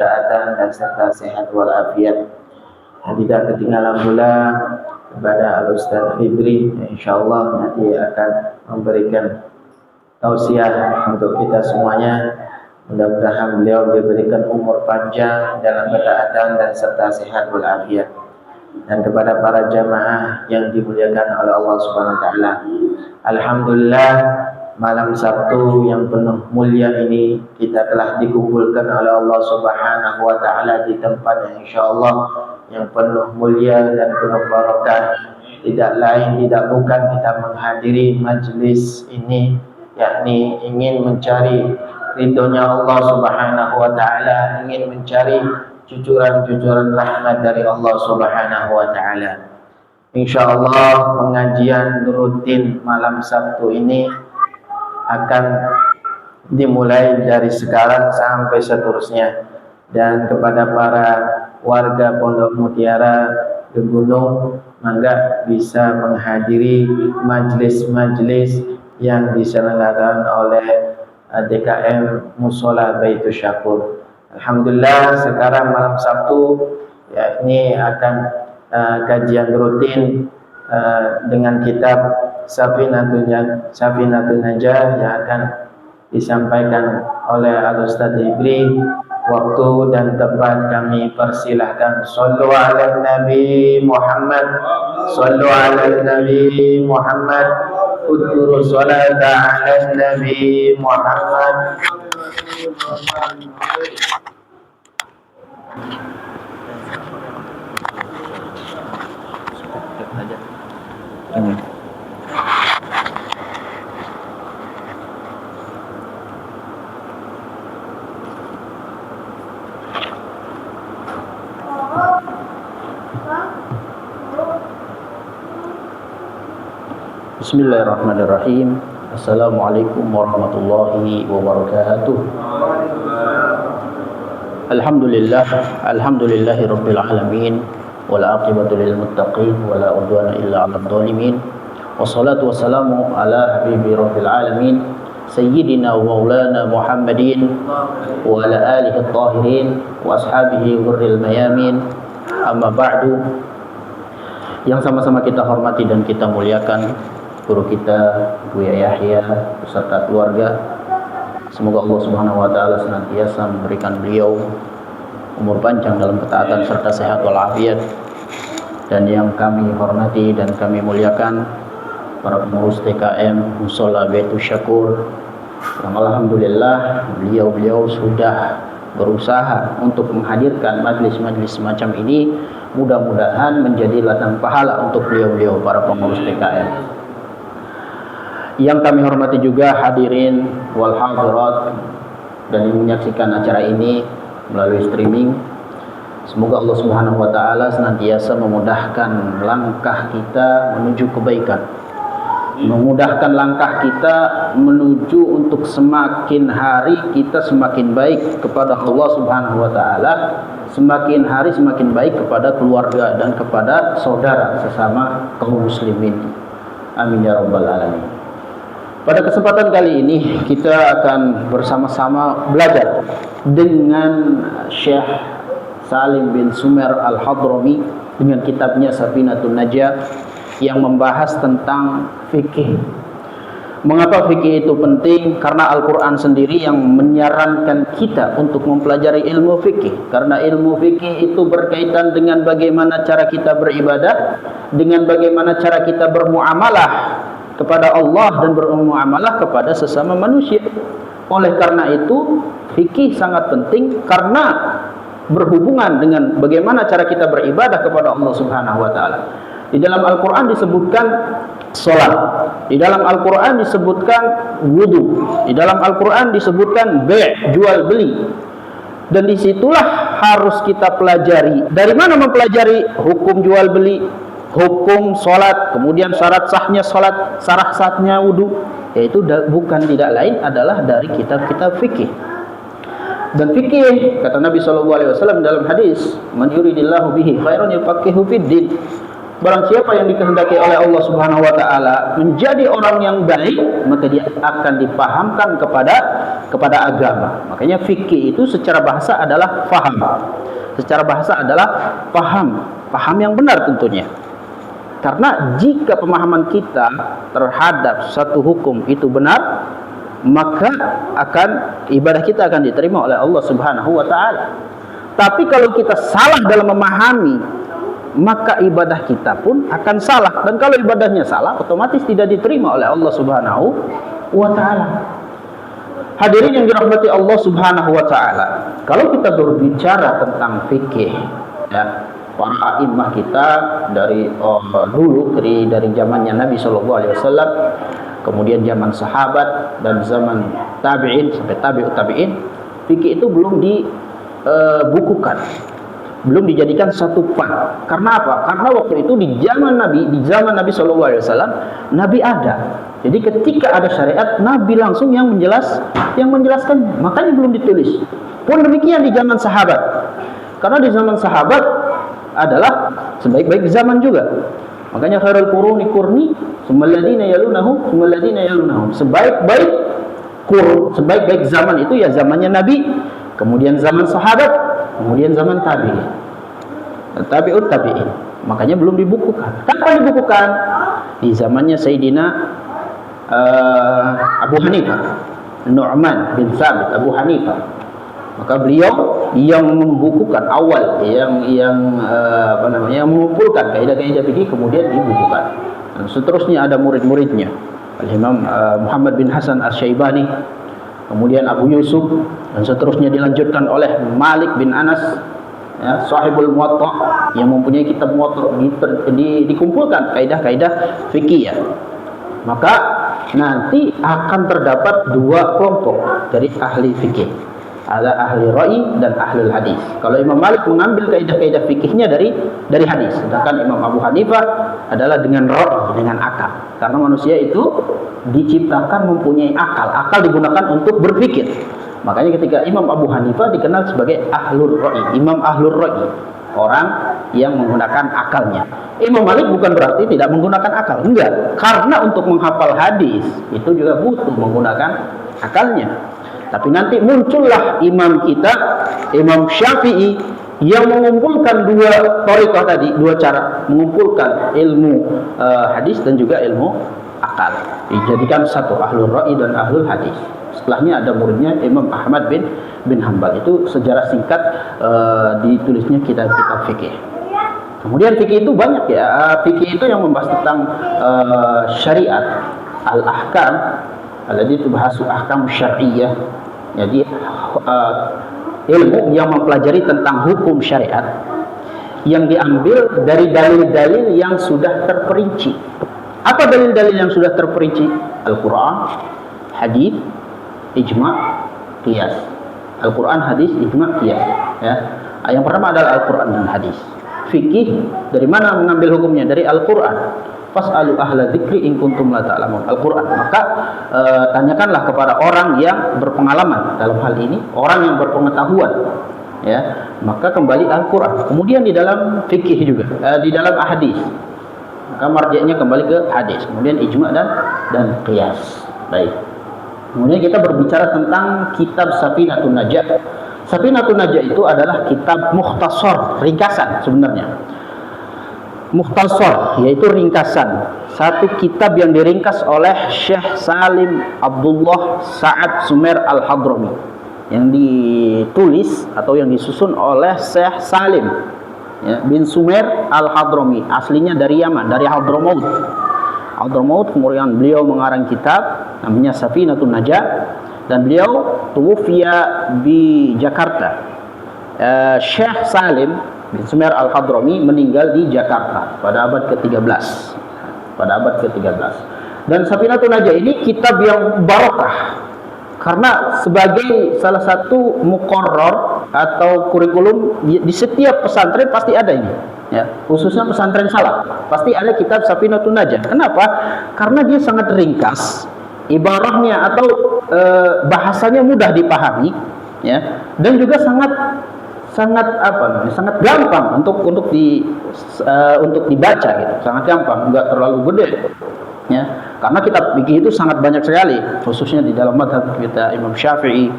kesehatan dan serta sehat walafiat. Dan tidak ketinggalan pula kepada Al-Ustaz Fibri, insyaallah nanti akan memberikan tausiah untuk kita semuanya. Mudah-mudahan beliau diberikan umur panjang dalam ketaatan dan serta sehat walafiat. Dan kepada para jamaah yang dimuliakan oleh Allah Subhanahu wa taala. Alhamdulillah, malam Sabtu yang penuh mulia ini kita telah dikumpulkan oleh Allah Subhanahu wa taala di tempat yang insyaallah yang penuh mulia dan penuh barakah. Tidak lain tidak bukan kita menghadiri majlis ini, yakni ingin mencari ridhonya Allah Subhanahu wa taala, ingin mencari cucuran-cucuran rahmat dari Allah Subhanahu wa taala. Insyaallah pengajian rutin malam Sabtu ini akan dimulai dari sekarang sampai seterusnya. Dan kepada para warga Pondok Mutiara di Gunung, mangga bisa menghadiri majlis-majlis yang diselenggarakan oleh DKM Musola Baitus Syakur. Alhamdulillah, sekarang malam Sabtu ya, ini akan kajian rutin dengan kitab Safinatun Najah yang akan disampaikan oleh Al-Ustaz Ibri. Waktu dan tempat kami persilahkan. Sallu ala Nabi Muhammad, sallu ala Nabi Muhammad, udhuru salata ala Nabi Muhammad. Bismillahirrahmanirrahim. Assalamualaikum warahmatullahi wabarakatuh. Alhamdulillahi rabbil alamin, wal aqibatu lil muttaqin, wala udwana illa 'alal zalimin. Wassalatu wassalamu ala habibi rabbil alamin, sayyidina wa maulana Muhammadin wa ala alihi at-tahirin wa ashabihi ghurril mayamin. Amma ba'du. Yang sama-sama kita hormati dan kita muliakan guru kita Buya Yahya beserta keluarga. Semoga Allah Subhanahu wa taala senantiasa memberikan beliau umur panjang dalam ketaatan serta sehat walafiat. Dan yang kami hormati dan kami muliakan para pengurus TKM Musola Baitus Syakur, yang alhamdulillah beliau sudah berusaha untuk menghadirkan majlis-majlis semacam ini. Mudah-mudahan menjadi ladang pahala untuk beliau para pengurus TKM. Yang kami hormati juga hadirin wal hadirat dan yang menyaksikan acara ini melalui streaming. Semoga Allah Subhanahu wa taala senantiasa memudahkan langkah kita menuju kebaikan, memudahkan langkah kita menuju untuk semakin hari kita semakin baik kepada Allah Subhanahu wa taala, semakin hari semakin baik kepada keluarga dan kepada saudara sesama kaum muslimin. Amin ya rabbal alamin. Pada kesempatan kali ini kita akan bersama-sama belajar dengan Syekh Salim bin Sumer Al-Hadrami dengan kitabnya Safinatun Najah yang membahas tentang fikih. Mengapa fikih itu penting? Karena Al-Quran sendiri yang menyarankan kita untuk mempelajari ilmu fikih. Karena ilmu fikih itu berkaitan dengan bagaimana cara kita beribadah, dengan bagaimana cara kita bermuamalah kepada Allah dan bermuamalah kepada sesama manusia. Oleh karena itu fikih sangat penting karena berhubungan dengan bagaimana cara kita beribadah kepada Allah Subhanahu wa taala. Di dalam Al-Qur'an disebutkan salat, di dalam Al-Qur'an disebutkan wudu, di dalam Al-Qur'an disebutkan jual beli. Dan disitulah harus kita pelajari. Dari mana mempelajari hukum jual beli, hukum sholat, kemudian syarat sahnya sholat, syarat sahnya wudu, yaitu bukan tidak lain adalah dari kitab-kitab fikih. Dan fikih, kata Nabi SAW dalam hadis, man yuridillahu bihi khairan yufaqihu fiddin. Barang siapa yang dikehendaki oleh Allah Subhanahu wa taala menjadi orang yang baik, maka dia akan dipahamkan kepada kepada agama. Makanya fikih itu secara bahasa adalah faham. Secara bahasa adalah paham yang benar tentunya. Karena jika pemahaman kita terhadap satu hukum itu benar, maka ibadah kita akan diterima oleh Allah Subhanahu wa taala. Tapi kalau kita salah dalam memahami, maka ibadah kita pun akan salah. Dan kalau ibadahnya salah, otomatis tidak diterima oleh Allah Subhanahu wa taala. Hadirin yang dirahmati Allah Subhanahu wa taala, kalau kita berbicara tentang fikih, ya, para a'immah kita dari dulu, dari zamannya Nabi SAW, kemudian zaman sahabat dan zaman tabi'in sampai tabi'ut tabi'in, fikih itu belum dibukukan, belum dijadikan satu fard. Karena apa? Karena waktu itu di zaman Nabi SAW, Nabi ada. Jadi ketika ada syariat, Nabi langsung yang menjelaskan, makanya belum ditulis. Pun demikian di zaman sahabat. Karena di zaman sahabat adalah sebaik-baik zaman juga. Makanya khairul quruni qurni, tsummal ladzina yalunahum, tsummal ladzina yalunahum. Sebaik-baik zaman itu ya zamannya Nabi, kemudian zaman sahabat, kemudian zaman tabi'in. Tabi'ut tabi'in. Makanya belum dibukukan. Kapan dibukukan? Di zamannya Sayyidina Abu Hanifah, Nu'man bin Thabit Abu Hanifah. Maka beliau yang membukukan awal, yang mengumpulkan kaidah-kaidah fikih, kemudian dibukukan. Dan seterusnya ada murid-muridnya, Al-Imam Muhammad bin Hasan Asy-Syaibani, kemudian Abu Yusuf, dan seterusnya dilanjutkan oleh Malik bin Anas, ya, Sahibul Muwatta, yang mempunyai kitab Muwatta, dikumpulkan kaidah-kaidah fikih, ya. Maka nanti akan terdapat dua kelompok dari ahli fikih. Ada ahli ra'i dan ahli hadis. Kalau Imam Malik mengambil kaidah-kaidah fikihnya dari hadis, sedangkan Imam Abu Hanifah adalah dengan ra'i, dengan akal. Karena manusia itu diciptakan mempunyai akal. Akal digunakan untuk berpikir. Makanya ketika Imam Abu Hanifah dikenal sebagai ahlul ra'i, imam ahlul ra'i, orang yang menggunakan akalnya. Imam Malik bukan berarti tidak menggunakan akal, enggak. Karena untuk menghafal hadis itu juga butuh menggunakan akalnya. Tapi nanti muncullah imam kita, Imam Syafi'i, yang mengumpulkan dua thariqah tadi, dua cara mengumpulkan ilmu hadis dan juga ilmu akal. Dijadikan satu, ahlul ra'i dan ahlul hadis. Setelahnya ada muridnya Imam Ahmad bin Hanbal. Itu sejarah singkat ditulisnya kitab-kitab fikih. Kemudian fikih itu banyak, ya. Fikih itu yang membahas tentang syariat, al-ahkam, allati tubhasu ahkam syar'iyyah. Jadi ilmu yang mempelajari tentang hukum syariat yang diambil dari dalil-dalil yang sudah terperinci. Apa dalil-dalil yang sudah terperinci? Al-Quran, hadis, ijma', qiyas. Al-Quran, hadis, ijma', qiyas, ya. Yang pertama adalah Al-Quran dan hadis. Fikih dari mana mengambil hukumnya? Dari Al-Quran. Fas'alu ahla dzikri in kuntum la ta'lamun. Al-Quran. Maka tanyakanlah kepada orang yang berpengalaman dalam hal ini, orang yang berpengetahuan, ya. Maka kembali Al-Quran. Kemudian di dalam fikih juga, di dalam hadis, maka marji'nya kembali ke hadis. Kemudian ijma' dan qiyas. Baik. Kemudian kita berbicara tentang kitab Safinatun Najah. Safinatun Najah itu adalah kitab mukhtasar, ringkasan sebenarnya. Mukhtasar yaitu ringkasan, satu kitab yang diringkas oleh Syekh Salim Abdullah Sa'ad Sumer Al-Hadrami, yang ditulis atau yang disusun oleh Syekh Salim, ya, bin Sumer Al-Hadrami, aslinya dari Yaman, dari Hadramaut. Kemudian beliau mengarang kitab namanya Safinatun Najah, dan beliau tuwfiya di Jakarta. Syekh Salim bin Sumer Al-Hadrami meninggal di Jakarta pada abad ke-13. Dan Safinatun Najah ini kitab yang barokah, karena sebagai salah satu muqarrar atau kurikulum di setiap pesantren pasti ada ini, ya. Khususnya pesantren salaf pasti ada kitab Safinatun Najah. Kenapa? Karena dia sangat ringkas, ibarahnya atau bahasanya mudah dipahami, ya, dan juga sangat gampang untuk dibaca, gitu. Sangat gampang, enggak terlalu gede, ya. Karena kitab fikih itu sangat banyak sekali, khususnya di dalam mazhab kita Imam Syafi'i,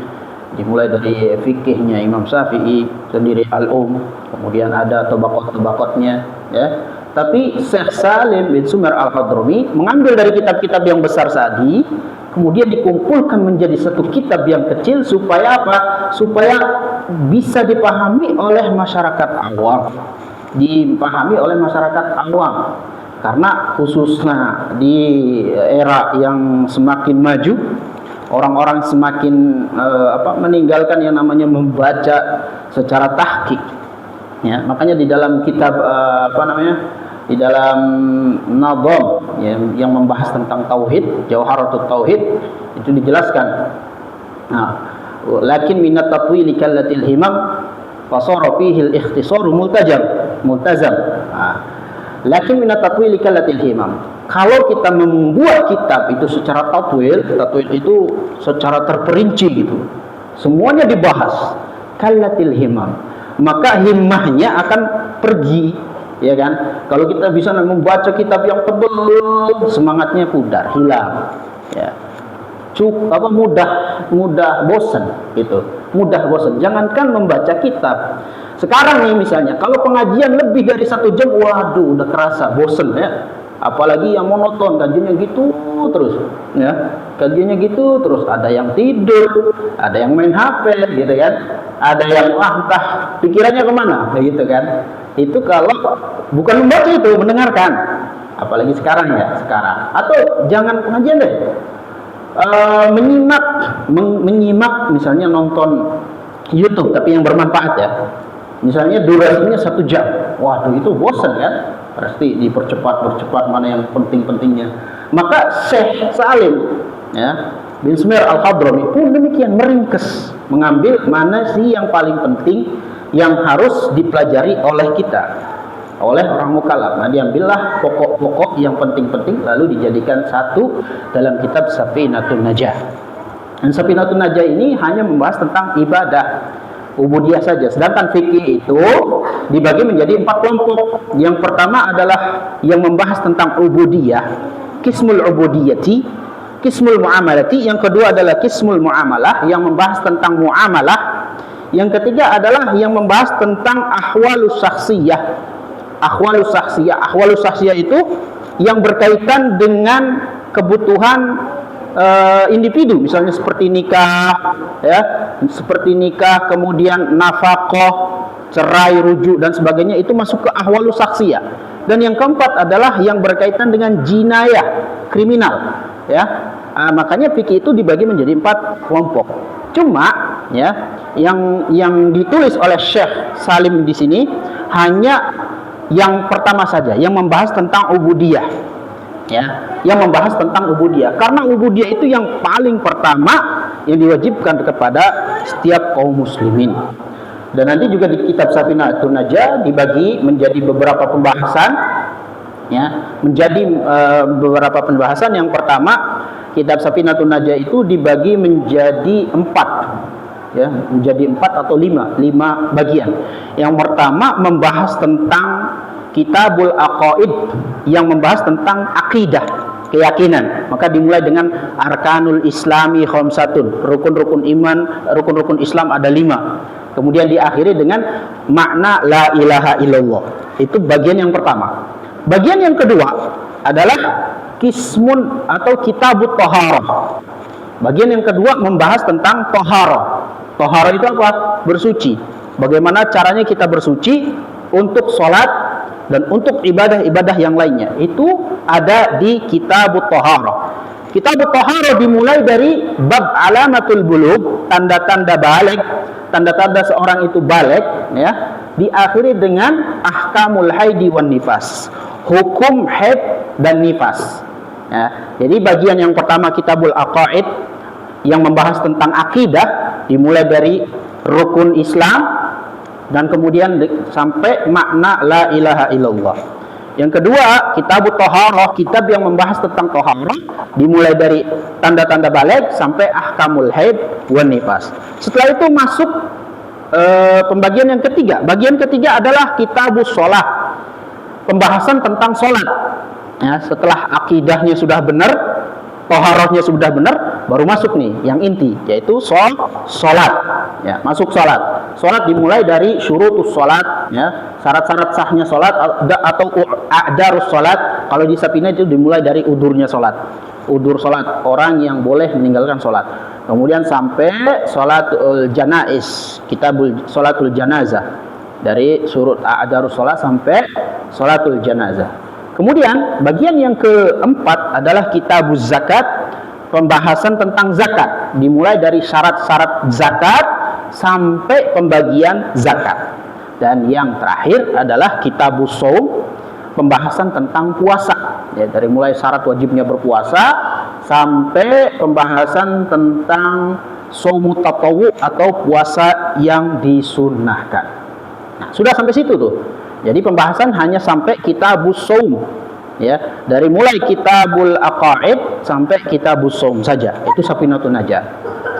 dimulai dari fikihnya Imam Syafi'i sendiri kemudian ada tabaqat-tabaqatnya, ya. Tapi Syekh Salim bin Sumar Al-Hadrami mengambil dari kitab-kitab yang besar tadi, kemudian dikumpulkan menjadi satu kitab yang kecil supaya apa? Supaya bisa dipahami oleh masyarakat awam. Dipahami oleh masyarakat awam. Karena khususnya di era yang semakin maju, orang-orang semakin meninggalkan yang namanya membaca secara tahqiq. Ya, makanya di dalam kitab di dalam Nadham yang membahas tentang tauhid, Jawharatut Tauhid, itu dijelaskan. Nah, lakin minat tatwili kallatil himam fasara fihi al-ikhtisaru multazam. Lakin minat tatwili kallatil himam. Kalau kita membuat kitab itu secara tatwil itu secara terperinci gitu, semuanya dibahas, kallatil himam, maka himmahnya akan pergi, ya kan? Kalau kita bisa membaca kitab yang tebal, semangatnya pudar, hilang, ya. Mudah bosan gitu, mudah bosan. Jangankan membaca kitab, sekarang nih misalnya kalau pengajian lebih dari 1 jam, waduh udah kerasa bosan, ya. Apalagi yang monoton, kajiannya gitu terus, ya. Kajiannya gitu terus, ada yang tidur, ada yang main HP gitu kan, ada yang entah pikirannya kemana gitu kan. Itu kalau bukan membaca, itu mendengarkan. Apalagi sekarang, ya, sekarang. Atau jangan pengajian deh, menyimak misalnya nonton YouTube tapi yang bermanfaat, ya. Misalnya durasinya 1 jam, waduh itu bosan kan, pasti dipercepat mana yang penting-pentingnya. Maka Syekh Salim, ya, bin Sumar Al-Hadrami pun demikian, meringkes, mengambil mana sih yang paling penting yang harus dipelajari oleh kita, oleh orang mukallaf. Nah, diambillah pokok-pokok yang penting-penting lalu dijadikan satu dalam kitab Safinatun Najah. Dan Safinatun Najah ini hanya membahas tentang ibadah ubudiyah saja. Sedangkan fikih itu dibagi menjadi 4 kelompok. Yang pertama adalah yang membahas tentang ubudiyah, qismul ubudiyati, qismul muamalati. Yang kedua adalah qismul muamalah, yang membahas tentang muamalah. Yang ketiga adalah yang membahas tentang ahwalus syakhsiyah. Ahwalus syakhsiyah itu yang berkaitan dengan kebutuhan individu, misalnya seperti nikah, ya, seperti nikah, kemudian nafkah, cerai, rujuk dan sebagainya, itu masuk ke ahwalus syakhsiyah. Dan yang keempat adalah yang berkaitan dengan jinayah, kriminal, ya. Makanya fikih itu dibagi menjadi 4 kelompok. Cuma, ya, yang ditulis oleh Syekh Salim di sini hanya yang pertama saja, yang membahas tentang ubudiyah, ya, yang membahas tentang ubudiyah. Karena ubudiyah itu yang paling pertama yang diwajibkan kepada setiap kaum muslimin. Dan nanti juga di kitab Safinatun Najah dibagi menjadi beberapa pembahasan, ya, menjadi beberapa pembahasan. Yang pertama, kitab Safinatun Najah itu dibagi menjadi 4, ya, menjadi 4 atau 5 bagian. Yang pertama membahas tentang Kitabul Aqaid, yang membahas tentang akidah, keyakinan. Maka dimulai dengan Arkanul Islami khamsatun, rukun-rukun iman, rukun-rukun Islam ada 5. Kemudian diakhiri dengan makna la ilaha illallah. Itu bagian yang pertama. Bagian yang kedua adalah Qismun atau Kitabut Thaharah. Bagian yang kedua membahas tentang Thaharah. Thaharah itu apa? Bersuci. Bagaimana caranya kita bersuci untuk sholat dan untuk ibadah-ibadah yang lainnya. Itu ada di Kitabut Thaharah. Kitabut Thaharah dimulai dari bab alamatul bulugh, tanda-tanda balik, tanda-tanda seorang itu balik, ya. Diakhiri dengan ahkamul haidi wan nifas, hukum haid dan nifas, ya. Jadi bagian yang pertama Kitabul Aqaid yang membahas tentang akidah, dimulai dari rukun Islam dan kemudian sampai makna la ilaha illallah. Yang kedua, Kitabut Thaharah, kitab yang membahas tentang thaharah, dimulai dari tanda-tanda balik sampai ahkamul haid wan nifas. Setelah itu masuk pembagian yang ketiga. Bagian ketiga adalah Kitabus Shalah, pembahasan tentang sholat. Ya, setelah akidahnya sudah benar, toharohnya sudah benar, baru masuk nih yang inti, yaitu sholat. Ya, masuk sholat. Sholat dimulai dari syurutus sholat, ya, syarat-syarat sahnya sholat atau a'darus sholat. Kalau di Sapina itu dimulai dari udurnya sholat. Udur sholat, orang yang boleh meninggalkan sholat. Kemudian sampai sholatul janaiz, kitabul sholatul janazah. Dari surut a'darus sholat sampai sholatul janazah. Kemudian bagian yang keempat adalah kitabuz zakat, pembahasan tentang zakat, dimulai dari syarat-syarat zakat sampai pembagian zakat. Dan yang terakhir adalah kitabus shaum, pembahasan tentang puasa, ya, dari mulai syarat wajibnya berpuasa sampai pembahasan tentang shaum tatawwu atau puasa yang disunnahkan. Nah, sudah sampai situ tuh. Jadi pembahasan hanya sampai kitabus shaum, ya, dari mulai kitabul aqaid sampai kitabus shaum saja. Itu Safinatun Najah.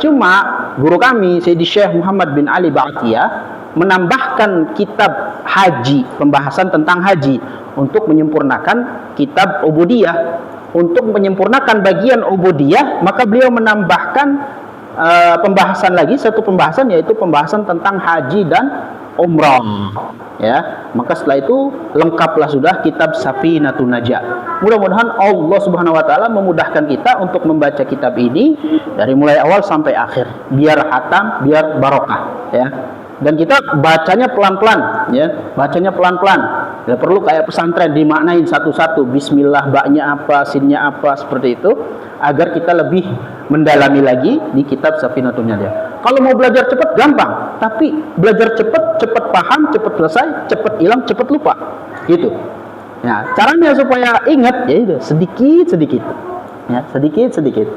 Cuma guru kami Sayyidi Syekh Muhammad bin Ali Ba'atiyah menambahkan kitab haji, pembahasan tentang haji, untuk menyempurnakan kitab ubudiyah. Untuk menyempurnakan bagian ubudiyah, maka beliau menambahkan pembahasan lagi, satu pembahasan, yaitu pembahasan tentang haji dan umrah. Ya, maka setelah itu lengkaplah sudah kitab Safinatun Najah. Mudah-mudahan Allah Subhanahu wa taala memudahkan kita untuk membaca kitab ini dari mulai awal sampai akhir, biar hatam, biar barokah, ya. Dan kita bacanya pelan-pelan, ya, bacanya pelan-pelan. Tidak perlu kayak pesantren dimaknain satu-satu, bismillah, baknya apa, sinnya apa, seperti itu, agar kita lebih mendalami lagi di kitab Safinatun Najah. Kalau mau belajar cepat gampang, tapi belajar cepat paham, cepat selesai, cepat hilang, cepat lupa, gitu. Ya, caranya supaya ingat, ya itu sedikit, ya, sedikit.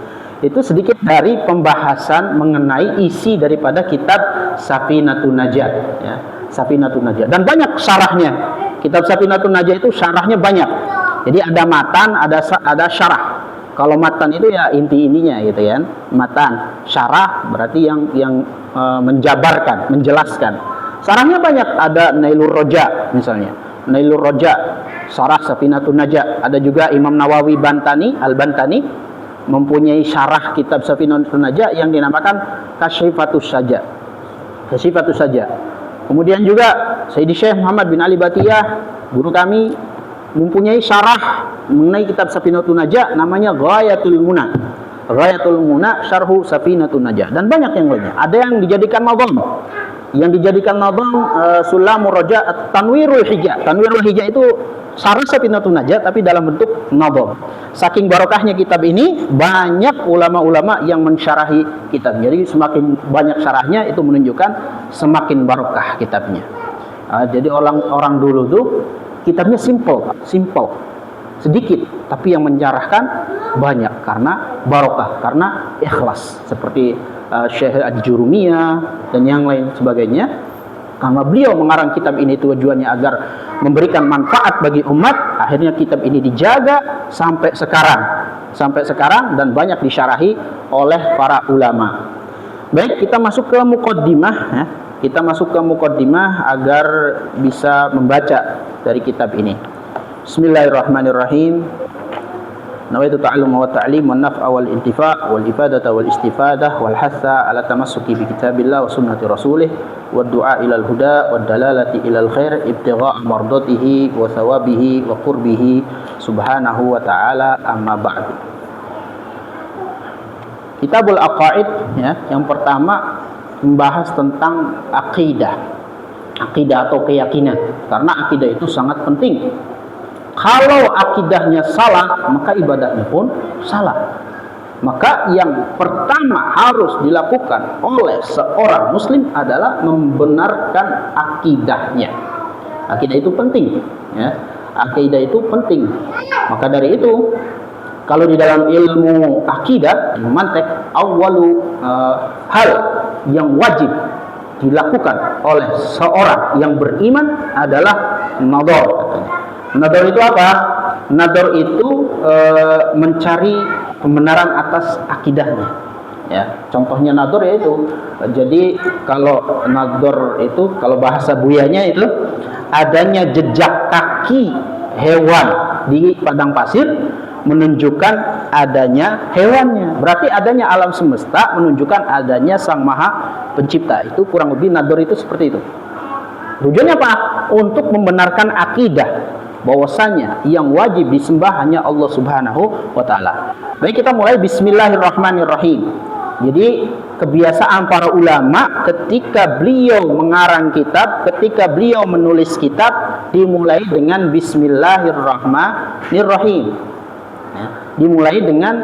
Itu sedikit dari pembahasan mengenai isi daripada kitab Safinatun Najah, ya, Safinatun Najah. Dan banyak syarahnya. Kitab Safinatun Najah itu syarahnya banyak. Jadi ada matan, ada syarah. Kalau matan itu ya inti-intinya gitu ya. Matan, syarah berarti yang menjabarkan, menjelaskan. Syarahnya banyak, ada Nailur Roja misalnya. Nailur Roja, syarah Safinatun Najah. Ada juga Imam Nawawi Al-Bantani mempunyai syarah kitab Safinatun Najah yang dinamakan Kasyifatus Saja. Kasyifatus Saja. Kemudian juga Sayyidi Syekh Muhammad bin Ali Ba'atiyah, guru kami, mempunyai syarah mengenai kitab Safinatun Najah, namanya Ghayatul Muna. Ghayatul Muna syarhu Safinatun Najah, dan banyak yang lainnya. Ada yang dijadikan nadham. Yang dijadikan nadham Sulamur Raja Tanwirul Hijah. Tanwirul Hijah itu syarah Safinatun Najah tapi dalam bentuk nadham. Saking barokahnya kitab ini, banyak ulama-ulama yang mensyarahi kitab. Jadi semakin banyak syarahnya, itu menunjukkan semakin barokah kitabnya. Jadi orang dulu tuh kitabnya simple, sedikit, tapi yang menjarahkan banyak karena barokah, karena ikhlas, seperti Syekh Al-Jurumiyah dan yang lain sebagainya. Karena beliau mengarang kitab ini tujuannya agar memberikan manfaat bagi umat, akhirnya kitab ini dijaga sampai sekarang dan banyak disyarahi oleh para ulama. Baik, kita masuk ke muqaddimah, ya. Kita masuk ke muqaddimah agar bisa membaca dari kitab ini. Bismillahirrahmanirrahim. Nawaitu ta'allum wa ta'lim wa naf'a wal intifa' wal ifadata wal istifadah wal hatha ala tamassuki bi kitabillah wa sunnati rasulih wa du'a ilal huda wa dalalati ilal khair ibtigha'a mardatihi wa thawabihi wa qurbihi subhanahu wa ta'ala, amma ba'du. Kitabul Aqaid, ya, yang pertama membahas tentang akidah atau keyakinan, karena akidah itu sangat penting. Kalau akidahnya salah, maka ibadahnya pun salah. Maka yang pertama harus dilakukan oleh seorang muslim adalah membenarkan akidahnya. Akidah itu penting, ya. Akidah itu penting. Maka dari itu, kalau di dalam ilmu akidah, ilmu mantek, awalu hal yang wajib dilakukan oleh seorang yang beriman adalah nador, katanya. Nador itu apa? Nador itu mencari pembenaran atas akidahnya. Ya, contohnya nador yaitu, jadi kalau nador itu, kalau bahasa buyanya itu adanya jejak kaki hewan di padang pasir, menunjukkan adanya hewannya. Berarti adanya alam semesta menunjukkan adanya Sang Maha Pencipta. Itu kurang lebih nador itu seperti itu. Tujuannya apa? Untuk membenarkan akidah bahwasanya yang wajib disembah hanya Allah Subhanahu wa taala. Baik, kita mulai bismillahirrahmanirrahim. Jadi kebiasaan para ulama ketika beliau mengarang kitab, ketika beliau menulis kitab, dimulai dengan bismillahirrahmanirrahim. Ya, dimulai dengan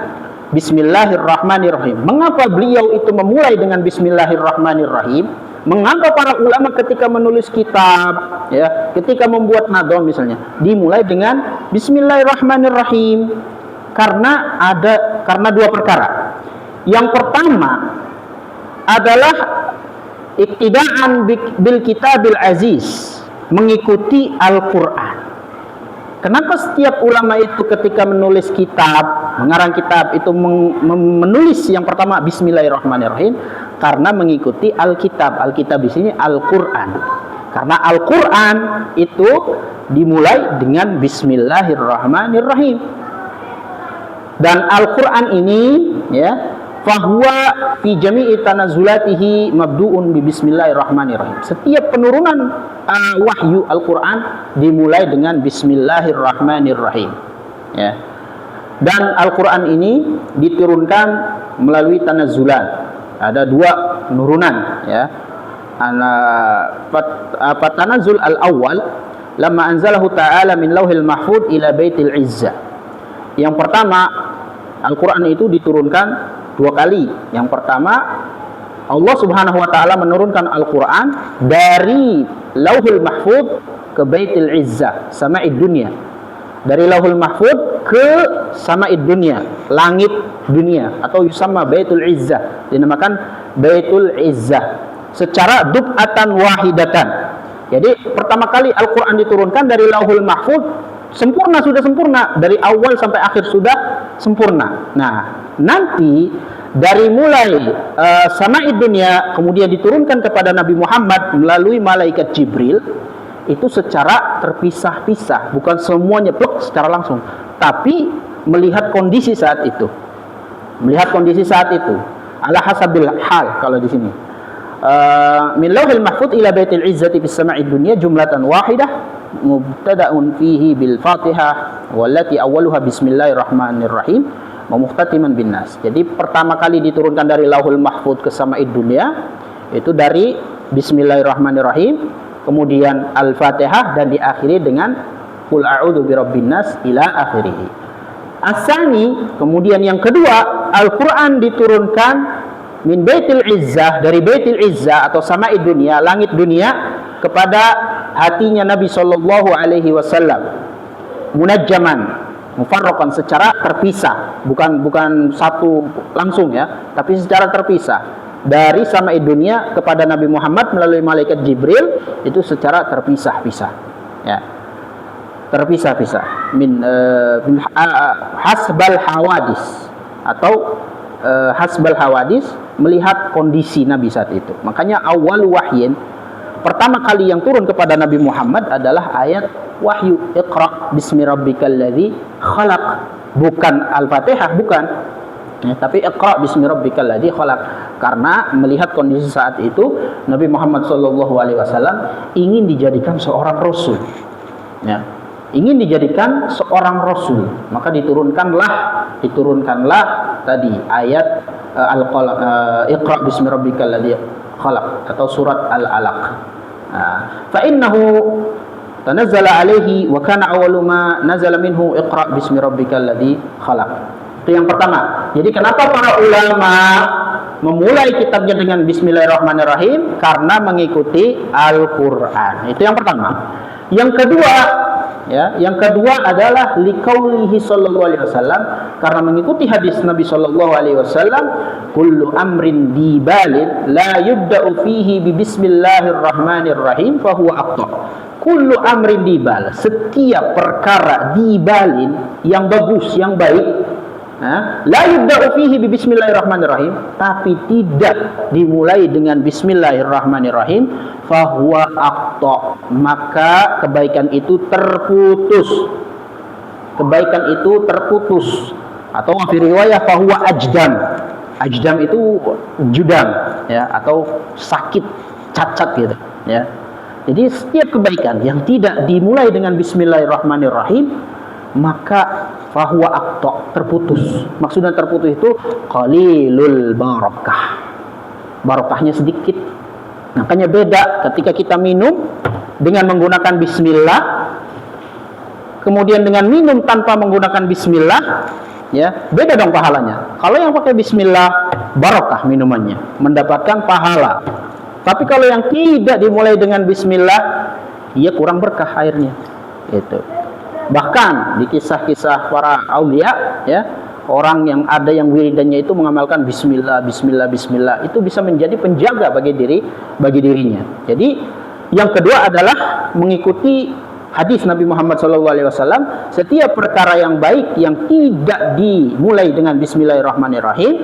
bismillahirrahmanirrahim. Mengapa beliau itu memulai dengan bismillahirrahmanirrahim? Mengapa para ulama ketika menulis kitab, ya, ketika membuat nadom misalnya, dimulai dengan bismillahirrahmanirrahim? Karena dua perkara. Yang pertama adalah iktidaan bil kitabil aziz, mengikuti Al-Quran. Kenapa setiap ulama itu ketika menulis kitab, mengarang kitab itu menulis yang pertama bismillahirrahmanirrahim? Karena mengikuti Alkitab. Alkitab di sini Al-Quran. Karena Al-Quran itu dimulai dengan bismillahirrahmanirrahim. Dan Al-Quran ini, ya, fahuwa fi jami'i tanazzulatihi mabdu'un bi bismillahirrahmanirrahim. Setiap penurunan wahyu Al-Quran dimulai dengan bismillahirrahmanirrahim, ya. Dan Al-Quran ini diturunkan melalui tanazzulan. Ada dua penurunan, ya. Tanazzul al-awwal lamma anzalahu ta'ala min lauhil mahfud ila baitil izzah. Yang pertama, Al-Quran itu diturunkan dua kali. Yang pertama, Allah Subhanahu wa taala menurunkan Al-Quran dari Lauhul Mahfud ke Baitul Izzah, sama'id dunia. Dari Lauhul Mahfud ke sama'id dunia, langit dunia, atau yusamma Baitul Izzah, dinamakan Baitul Izzah, secara dub'atan wahidatan. Jadi pertama kali Al-Quran diturunkan dari Lauhul Mahfud, sempurna, sudah sempurna, dari awal sampai akhir sudah sempurna. Nah, nanti dari mulai sama'id dunia kemudian diturunkan kepada Nabi Muhammad melalui malaikat Jibril, itu secara terpisah-pisah, bukan semuanya plek secara langsung, tapi melihat kondisi saat itu. Melihat kondisi saat itu. Ala hasabil hal kalau di sini. Min lauhil mahfud ila baitil izzati bis sama'id dunia jumlatan wahidah mubtada'un fihi bil Fatihah wallati awwaluha bismillahirrahmanirrahim wa muhtatiman bin nas. Jadi pertama kali diturunkan dari Lauhul Mahfud ke sama'id dunia itu dari bismillahirrahmanirrahim, kemudian Al-Fatihah, dan diakhiri dengan qul a'udzu birabbin nas ila akhirih. Asani, kemudian yang kedua, Al-Quran diturunkan min Baitul Izzah, dari Baitul Izzah atau sama'id dunia, langit dunia, kepada hatinya Nabi sallallahu alaihi wasallam, munajjaman, mufarraqan, secara terpisah, bukan satu langsung, ya, tapi secara terpisah. Dari sama'id dunia kepada Nabi Muhammad melalui malaikat Jibril itu secara terpisah-pisah, ya. Terpisah-pisah min hasbal hawadis, atau hasbal hawadis, melihat kondisi Nabi saat itu. Makanya awal wahyin, pertama kali yang turun kepada Nabi Muhammad adalah ayat wahyu, Iqra bismi rabbikal ladzi khalaq, bukan Al-Fatihah, bukan, ya, tapi Iqra bismi rabbikal ladzi khalaq. Karena melihat kondisi saat itu Nabi Muhammad SAW ingin dijadikan seorang rasul, ya, ingin dijadikan seorang rasul, maka diturunkanlah tadi ayat Iqra bismi rabbikal ladzi khalaq, atau surat Al-Alaq. Fa innahu tanazzala alaihi wa kana awwalu ma nazala minhu Iqra bismi rabbikal ladzi khalaq. Itu yang pertama. Jadi kenapa para ulama memulai kitabnya dengan bismillahirrahmanirrahim? Karena mengikuti Al-Quran. Itu yang pertama. Yang kedua, ya, yang kedua adalah liqaulihi sallallahu alaihi wasallam, karena mengikuti hadis Nabi sallallahu alaihi wasallam, kullu amrin dibalin la yubda'u fihi bi bismillahirrahmanirrahim fa huwa aqta. Kullu amrin dibal, setiap perkara dibalin yang bagus, yang baik, la yubda'u fihi bi bismillahirrahmanirrahim, tapi tidak dimulai dengan bismillahirrahmanirrahim, fahuwa aqta, maka kebaikan itu terputus. kebaikan itu terputus, atau fi riwayah fahuwa ajdam. Ajdam itu judam, ya, atau sakit, cacat gitu, ya. Jadi setiap kebaikan yang tidak dimulai dengan bismillahirrahmanirrahim, maka fahuwa aqta, terputus. Maksudnya terputus itu qalilul barakah, barokahnya sedikit. Makanya beda ketika kita minum dengan menggunakan bismillah, kemudian dengan minum tanpa menggunakan bismillah, ya, beda dong pahalanya. Kalau yang pakai bismillah, barokah minumannya, mendapatkan pahala. Tapi kalau yang tidak dimulai dengan bismillah, ia kurang berkah airnya. Itu. Bahkan di kisah-kisah para aulia, ya, orang yang ada yang wiridannya itu mengamalkan bismillah, bismillah, bismillah, itu bisa menjadi penjaga bagi dirinya. Jadi yang kedua adalah mengikuti hadis Nabi Muhammad SAW. Setiap perkara yang baik yang tidak dimulai dengan bismillahirrahmanirrahim,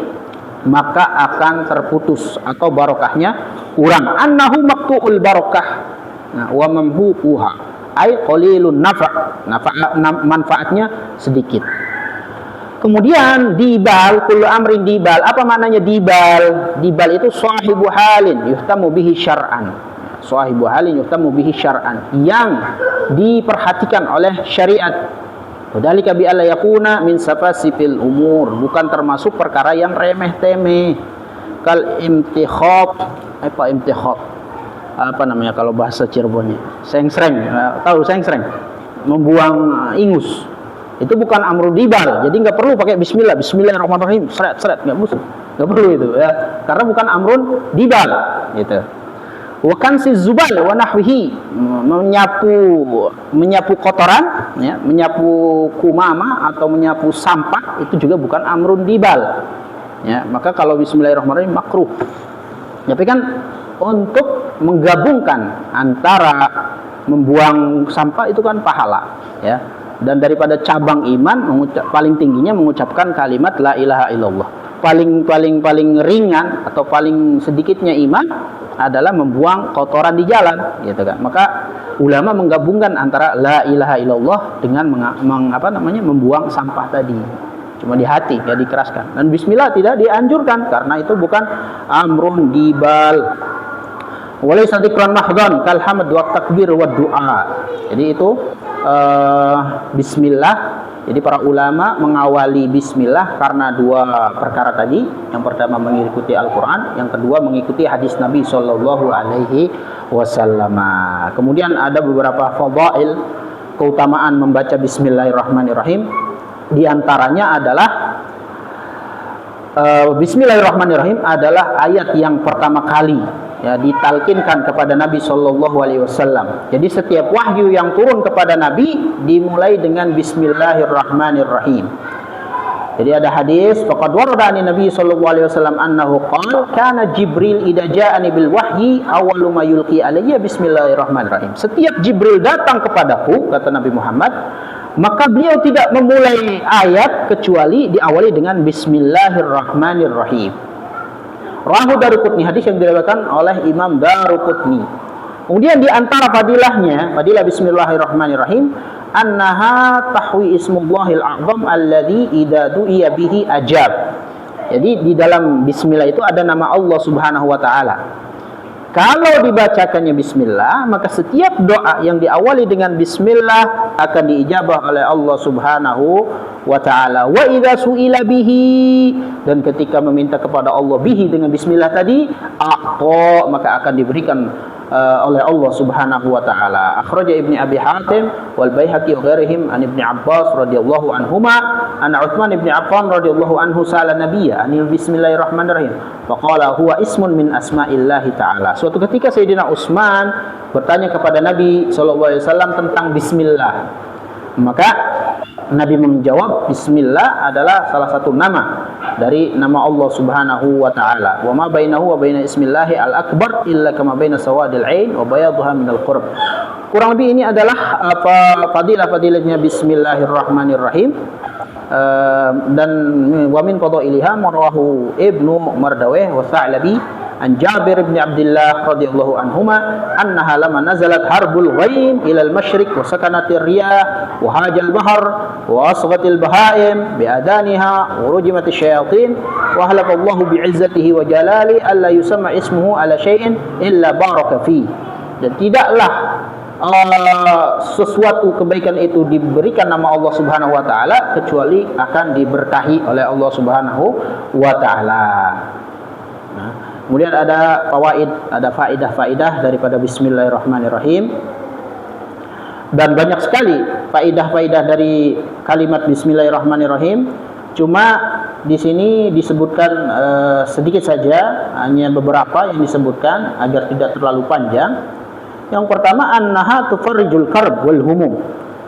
maka akan terputus atau barokahnya kurang. Annahu maqtu'ul barokah, nah, wa mamhuquha, ay qalilun manfaatnya sedikit. Kemudian dibal, kullu amrin dibal. Apa maknanya dibal? Dibal itu sahibu halin yuhtamu bihi syar'an. Sahibu halin yuhtamu bihi syar'an, yang diperhatikan oleh syariat. Dzalika bi alla yakuna min safasifil umur, bukan termasuk perkara yang remeh-temeh. Kal imtikhab, apa namanya kalau bahasa Cirebonnya? Sengsreng. Tahu sengsreng? Membuang ingus. Itu bukan amrun dibal, jadi nggak perlu pakai bismillah, bismillahirrahmanirrahim, seret nggak perlu itu, ya, karena bukan amrun dibal, gitu. Wa kansi zubal wa nahwihi, menyapu kotoran, ya, menyapu kumama atau menyapu sampah, itu juga bukan amrun dibal, ya. Maka kalau bismillahirrahmanirrahim makruh. Tapi kan untuk menggabungkan antara membuang sampah itu kan pahala, ya. Dan daripada cabang iman, paling tingginya mengucapkan kalimat la ilaha illallah. Paling ringan atau paling sedikitnya iman adalah membuang kotoran di jalan, gitu kan. Maka ulama menggabungkan antara la ilaha illallah dengan membuang sampah tadi. Cuma di hati, ya, dikeraskan. Dan bismillah tidak dianjurkan karena itu bukan amrun dibal. Walaysa dzikran mahdhan kal hamd wa takbir wa du'a. Jadi itu bismillah. Jadi para ulama mengawali bismillah karena dua perkara tadi. Yang pertama mengikuti Al-Qur'an, yang kedua mengikuti hadis Nabi sallallahu alaihi wasallam. Kemudian ada beberapa fadail, keutamaan membaca bismillahirrahmanirrahim. Di antaranya adalah bismillahirrahmanirrahim adalah ayat yang pertama kali, ya, ditalkinkan kepada Nabi sallallahu alaihi wasallam. Jadi setiap wahyu yang turun kepada Nabi dimulai dengan bismillahirrahmanirrahim. Jadi ada hadis, faqad warada an Nabi sallallahu alaihi wasallam annahu qala kana Jibril idza ja'ani bil wahyi awwalu ma yulqi alayya bismillahirrahmanirrahim. Setiap Jibril datang kepadaku, kata Nabi Muhammad, maka beliau tidak memulai ayat kecuali diawali dengan bismillahirrahmanirrahim. Rawahu Daruqutni, hadis yang diriwayatkan oleh Imam Daruqutni. Kemudian di antara fadilah bismillahirrahmanirrahim, annaha tahwi ismullahil a'zam alladzi idza du'iya bihi ajab. Jadi di dalam bismillah itu ada nama Allah Subhanahu wa taala. Kalau dibacakannya bismillah, maka setiap doa yang diawali dengan bismillah akan diijabah oleh Allah Subhanahu wa ta'ala. Wa idza su'ila bihi, dan ketika meminta kepada Allah bihi dengan bismillah tadi, aqta, maka akan diberikan oleh Allah Subhanahu wa taala. Akhraja Ibnu Abi Hatim wal Baihaqi wa ghairihim an Ibnu Abbas radhiyallahu anhuma anna Utsman ibn Affan radhiyallahu anhu sala nabiyya anil bismillahirrahmanirrahim faqala huwa ismun min asma'illahi ta'ala. Suatu ketika Sayyidina Utsman bertanya kepada Nabi sallallahu alaihi wasallam tentang bismillah. Maka Nabi menjawab, bismillah adalah salah satu nama dari nama Allah Subhanahu wa taala. Wa ma bainahu wa baina ismillahi al-akbar illa kama baina sawadil ain wa bayadha minal qurb. Kurang lebih ini adalah fadilah-fadilahnya bismillahirrahmanirrahim. Dan wa min fadailiha marwahu Ibnu Mardaweh wa Tha'labi an Jabir bin Abdullah radhiyallahu anhuma annaha lamma nazalat harbul ghaim ila al-masyriq wa sakanatir riyah wa hajal bahr wa asghatil bahaim bi adaniha wa rujimatis syayatin wa halaka Allah bi izzatihi wa jalali alla yusamma ismuhu ala syai'in illa baraka fi. Dan tidaklah sesuatu kebaikan itu diberikan nama Allah Subhanahu wa taala kecuali akan diberkahi oleh Allah Subhanahu wa taala. Nah, kemudian ada fawaid, ada faidah-faidah daripada bismillahirrahmanirrahim. Dan banyak sekali faidah-faidah dari kalimat bismillahirrahmanirrahim. Cuma di sini disebutkan sedikit saja, hanya beberapa yang disebutkan agar tidak terlalu panjang. Yang pertama, annaha tufarrijul karb wal humum.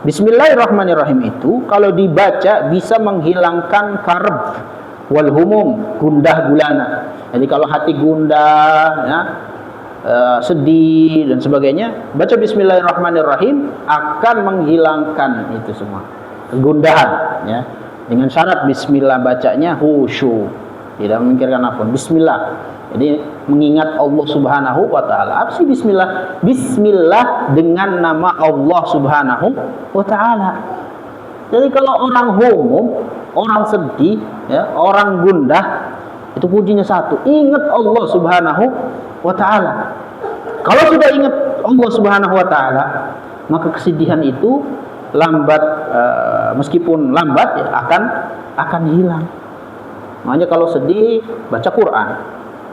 Bismillahirrahmanirrahim itu kalau dibaca bisa menghilangkan karb wal humum, gundah gulana. Jadi kalau hati gundah, ya, sedih dan sebagainya, baca bismillahirrahmanirrahim akan menghilangkan itu semua kegundahan, ya. Dengan syarat bismillah bacanya khusyuk, tidak memikirkan apapun. Bismillah. Jadi mengingat Allah Subhanahu wa taala. Apa sih bismillah? Bismillah dengan nama Allah Subhanahu wa taala. Jadi kalau orang humum, orang sedih, ya, orang gundah, itu kuncinya satu, ingat Allah Subhanahu wa taala. Kalau sudah ingat Allah Subhanahu wa taala, maka kesedihan itu lambat, meskipun lambat, ya, akan hilang. Makanya kalau sedih baca Quran.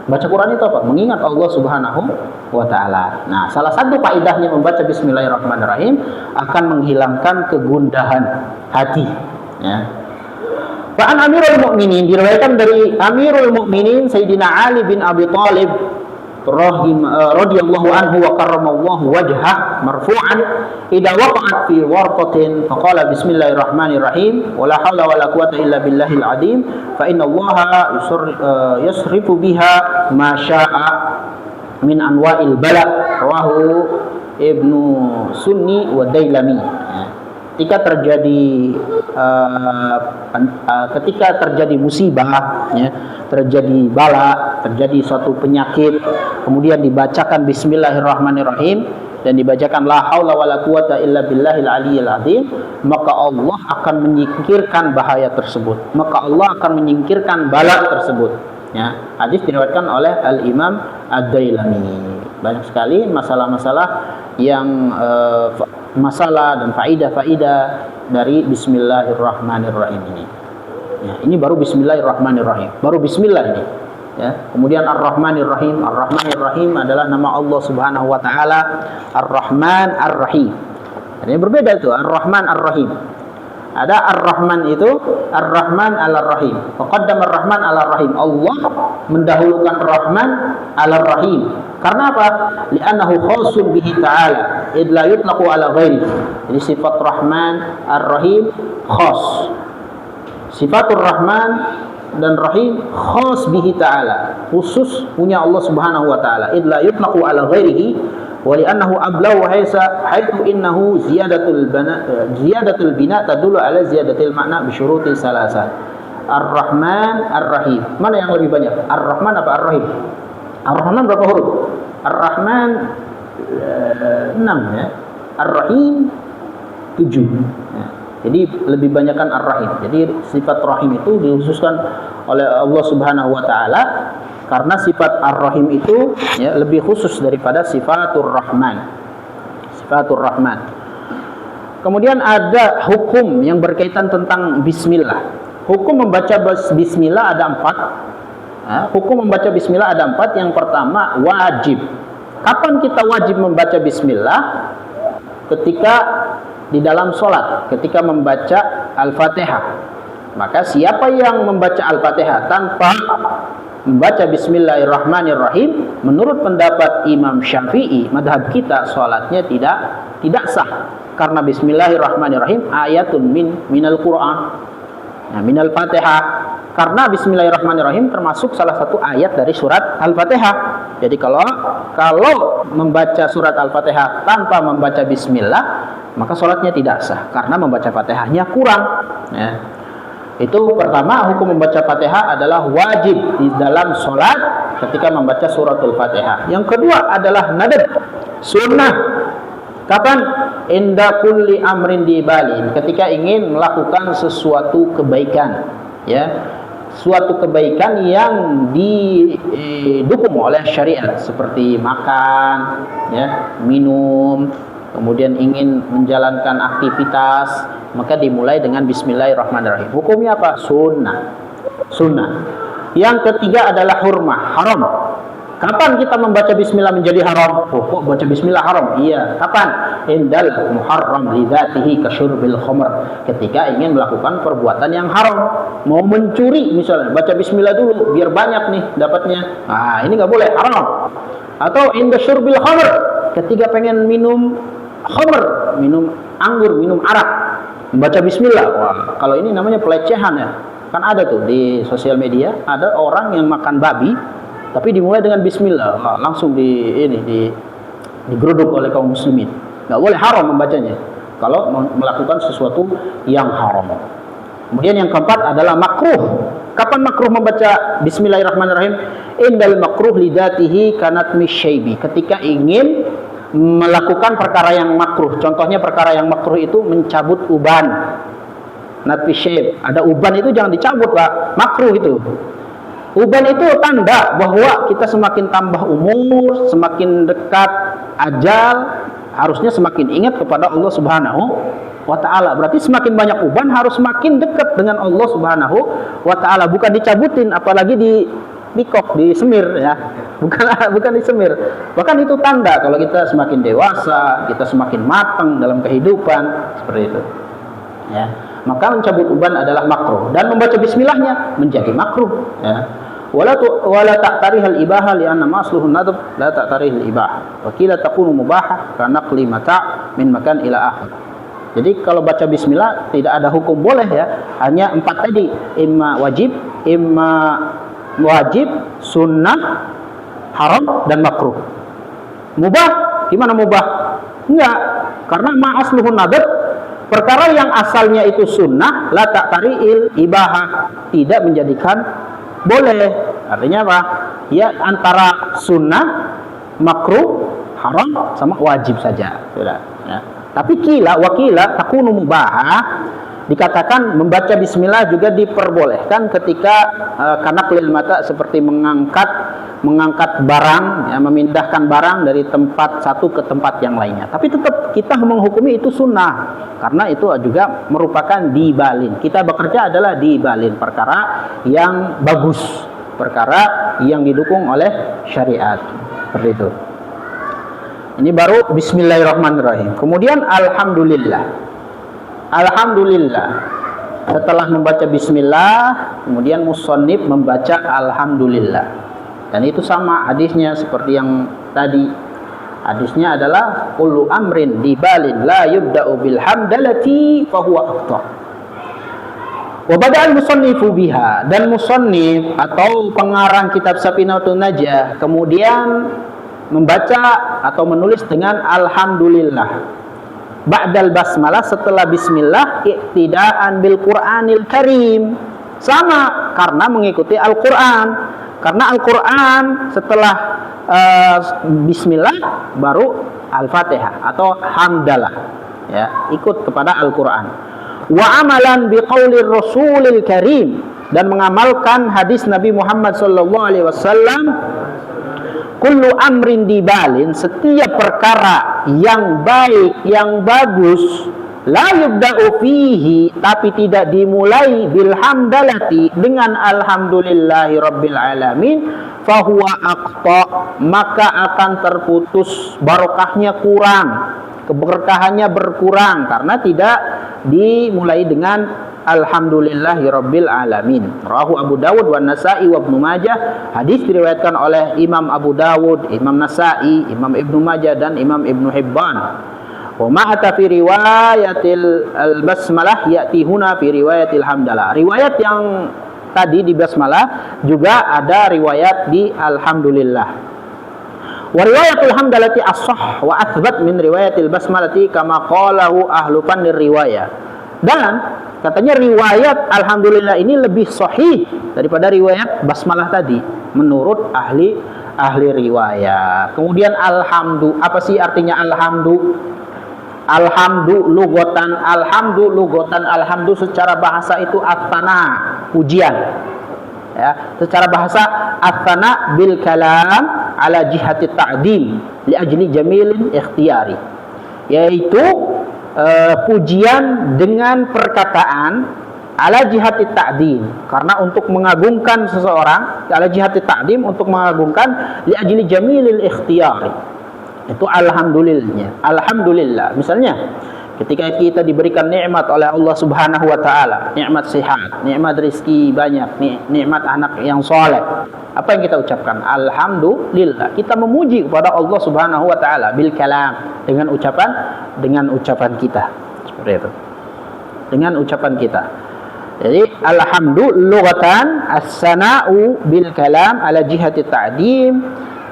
Baca Quran itu apa? Mengingat Allah Subhanahu wa taala. Nah, salah satu faedahnya membaca bismillahirrahmanirrahim akan menghilangkan kegundahan hati, ya. Fa'an Amirul Mukminin, diriwayatkan dari Amirul Mukminin Sayyidina Ali bin Abi Thalib radhiyallahu anhu wa karramallahu wajhah marfu'an idza waqa'at fi warqatin faqala bismillahirrahmanirrahim wa la haula wa la quwwata illa billahil azim fa inna Allaha yusrifu biha ma syaa min anwa'il bala rawahu Ibnu Sunni wa Dailami. Ketika terjadi musibah, ya, terjadi bala, terjadi suatu penyakit, kemudian dibacakan bismillahirrahmanirrahim dan dibacakan la haula wala quwata illa billahil aliyyil azim, maka Allah akan menyingkirkan bahaya tersebut, maka Allah akan menyingkirkan bala tersebut, ya. Hadis diriwayatkan oleh Al-Imam Ad-Dailami. Banyak sekali masalah-masalah yang masalah dan faidah-faidah dari bismillahirrahmanirrahim ini. Ya, ini baru bismillahirrahmanirrahim. Baru bismillah ini. Ya. Kemudian ar-rahmanirrahim. Ar-rahmanirrahim adalah nama Allah Subhanahu wa taala, Ar-Rahman Ar-Rahim. Ini berbeda itu, Ar-Rahman Ar-Rahim. Ada Ar-Rahman itu, Ar-Rahman Al-Rahim. Faqaddama Ar-Rahman Al-Rahim. Allah mendahulukan Rahman Al-Rahim. Karena apa? Li'annahu khasun bihi ta'ala, id la yutlaqu ala ghairi. Jadi sifat Rahman Ar-Rahim khas. Sifatur Rahman dan Rahim khas bihi ta'ala, khusus punya Allah Subhanahu wa taala. Id la yutlaqu ala ghairihi wa li'annahu ablahu haitsu innahu ziyadatul bina tadullu ala ziyadatil makna bi syuruti salasa. Ar-Rahman Ar-Rahim. Mana yang lebih banyak? Ar-Rahman apa Ar-Rahim? Ar-Rahman berapa huruf? Ar-Rahman 6, ya. Ar-Rahim 7. Ya. Jadi lebih banyakkan Ar-Rahim. Jadi sifat Rahim itu dikhususkan oleh Allah Subhanahu wa taala karena sifat Ar-Rahim itu, ya, lebih khusus daripada sifatur Rahman. Sifatur Rahman. Kemudian ada hukum yang berkaitan tentang bismillah. Hukum membaca bismillah ada 4. Hukum membaca bismillah ada 4. Yang pertama, wajib. Kapan kita wajib membaca bismillah? Ketika di dalam sholat, ketika membaca Al-Fatihah. Maka siapa yang membaca Al-Fatihah tanpa membaca bismillahirrahmanirrahim, menurut pendapat Imam Syafi'i, madhab kita, sholatnya tidak sah. Karena bismillahirrahmanirrahim ayatun minal Quran, ya, minal Fatihah. Karena bismillahirrahmanirrahim termasuk salah satu ayat dari surat Al-Fatihah. Jadi kalau membaca surat Al-Fatihah tanpa membaca bismillah, maka sholatnya tidak sah karena membaca Fatihahnya kurang, ya. Itu pertama, hukum membaca Fatihah adalah wajib di dalam sholat ketika membaca suratul Fatihah. Yang kedua adalah nadab, sunnah. Kapan? Inda kulli amrin dibalin, ketika ingin melakukan sesuatu kebaikan, ya, suatu kebaikan yang didukung oleh syariat, seperti makan, ya, minum, kemudian ingin menjalankan aktivitas, maka dimulai dengan Bismillahirrahmanirrahim. Hukumnya apa? Sunnah. Sunnah. Yang ketiga adalah hurmah, haram. Kapan kita membaca bismillah menjadi haram? Oh, kok baca bismillah haram? Iya. Kapan? Indal muharram lidzatihi kasyurbil khamr. Ketika ingin melakukan perbuatan yang haram, mau mencuri misalnya, baca bismillah dulu biar banyak nih dapatnya. Ah, ini nggak boleh, haram. Atau inda syurbil khamr, ketika pengen minum khamr, minum anggur, minum arak, membaca bismillah. Wah, kalau ini namanya pelecehan ya. Kan ada tuh di sosial media, ada orang yang makan babi tapi dimulai dengan bismillah, langsung digeruduk oleh kaum muslimin. Nggak boleh, haram membacanya kalau melakukan sesuatu yang haram. Kemudian yang keempat adalah makruh. Kapan makruh membaca Bismillahirrahmanirrahim? Indal makruh lidatihi kanatmi syaibi, ketika ingin melakukan perkara yang makruh. Contohnya perkara yang makruh itu mencabut uban. Natfi syaib, ada uban itu jangan dicabut, Pak. Makruh itu. Uban itu tanda bahwa kita semakin tambah umur, semakin dekat ajal, harusnya semakin ingat kepada Allah Subhanahu wa ta'ala. Berarti semakin banyak uban harus semakin dekat dengan Allah Subhanahu wa ta'ala. Bukan dicabutin, apalagi dikok, disemir ya. Bukan disemir. Bahkan itu tanda kalau kita semakin dewasa, kita semakin matang dalam kehidupan, seperti itu. Ya. Maka mencabut uban adalah makruh, dan membaca bismillahnya menjadi makruh, ya. Wala ta'tarihal ibaha li'anna ma'asluhun nadab la ta'tarihal ibaha wa qila takunu mubahah karena mata' min makan ila akhir. Jadi kalau baca bismillah tidak ada hukum boleh ya, hanya 4 tadi, imma wajib, sunnah, haram, dan makruh. Mubah, gimana mubah? Enggak, karena ma'asluhun nadab, perkara yang asalnya itu sunnah, la ta'tarihil ibaha, tidak menjadikan boleh. Artinya apa? Ya antara sunnah, makruh, haram, sama wajib saja. Sudah. Ya. Tapi wakila takunu mubahah, dikatakan membaca bismillah juga diperbolehkan ketika kanaklil mata, seperti mengangkat barang, ya, memindahkan barang dari tempat satu ke tempat yang lainnya. Tapi tetap kita menghukumi itu sunnah, karena itu juga merupakan dibalin. Kita bekerja adalah dibalin, perkara yang bagus, perkara yang didukung oleh syariat, seperti itu. Ini baru Bismillahirrahmanirrahim. Kemudian Alhamdulillah. Alhamdulillah. Setelah membaca Bismillah, kemudian musannif membaca Alhamdulillah. Dan itu sama hadisnya seperti yang tadi. Hadisnya adalah kullu amrin dibalin la yubda'u bil hamdalati fahuwa afdal. Wa bada'al musannifu biha, dan musannif atau pengarang kitab Safinatun Najah kemudian membaca atau menulis dengan alhamdulillah ba'dal basmalah, setelah bismillah, iqtidaan bil Qur'anil Karim, sama karena mengikuti Al-Qur'an. Karena Al-Qur'an setelah bismillah baru Al-Fatihah atau hamdalah, ya, ikut kepada Al-Qur'an. Wa amalan biqaulir Rasulil Karim, dan mengamalkan hadis Nabi Muhammad sallallahu alaihi wasallam, kullu amrin dibalin, setiap perkara yang baik, yang bagus, la yubda'u fihi, tapi tidak dimulai bil hamdalati, dengan alhamdulillahi rabbil alamin, fahuwa aqta, maka akan terputus barokahnya, kurang, keberkahannya berkurang, karena tidak dimulai dengan alhamdulillahi rabbil alamin. Rawahu Abu Dawud wa Nasa'i wa Ibnu Majah. Hadis diriwayatkan oleh Imam Abu Dawud, Imam Nasa'i, Imam Ibnu Majah, dan Imam Ibnu Hibban. Wa ma'ata fi riwayatil al-basmalah ya'ti huna fi riwayatil hamdalah. Riwayat yang tadi di basmalah juga ada riwayat di alhamdulillah. Wa riwayatul hamdalati as-sah wa athbat min riwayatil basmalati kama qalahu ahlu fannir riwayah. Dan katanya riwayat alhamdulillah ini lebih sahih daripada riwayat basmalah tadi. menurut ahli riwayat. Kemudian alhamdu, apa sih artinya alhamdu? Alhamdu lugotan, alhamdu secara bahasa itu at-tana, pujian. Ya, secara bahasa at-tana bil kalam ala jihati ta'dim li ajli jamilin ikhtiyari, yaitu pujian dengan perkataan ala jihati ta'dim, karena untuk mengagungkan seseorang, ala jihati ta'dim, untuk mengagungkan li ajli jamilil ikhtiyari, itu alhamdulillah. Misalnya ketika kita diberikan nikmat oleh Allah Subhanahu wa taala, nikmat sehat, nikmat rezeki banyak, nikmat anak yang soleh, apa yang kita ucapkan? Alhamdulillah. Kita memuji kepada Allah Subhanahu wa taala bil kalam, dengan ucapan kita. Seperti itu. Dengan ucapan kita. Jadi alhamdulillah lughatan as-sana'u bil kalam ala jihati ta'dim,